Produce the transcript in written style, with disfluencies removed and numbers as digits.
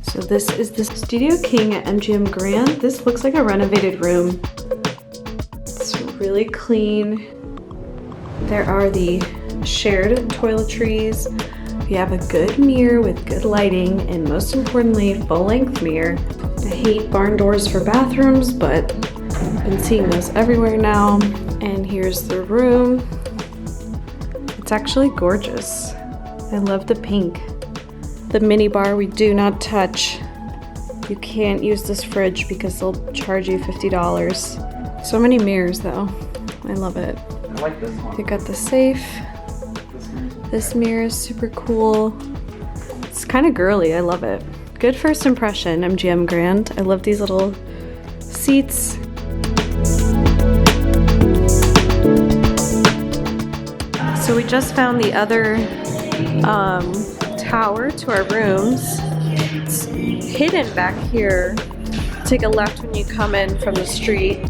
So this is the Studio King at MGM Grand. This looks like a renovated room. It's really clean. There are the shared toiletries. We have a good mirror with good lighting, and most importantly, full-length mirror. I hate barn doors for bathrooms, but I've been seeing those everywhere now. And here's the room. It's actually gorgeous. I love the pink. The mini bar we do not touch. You can't use this fridge because they'll charge you $50. So many mirrors though. I love it. I like this one. They got the safe. This mirror is super cool. It's kind of girly. I love it. Good first impression, MGM Grand. I love these little seats. So we just found the other tower to our rooms. It's hidden back here. Take a left when you come in from the street.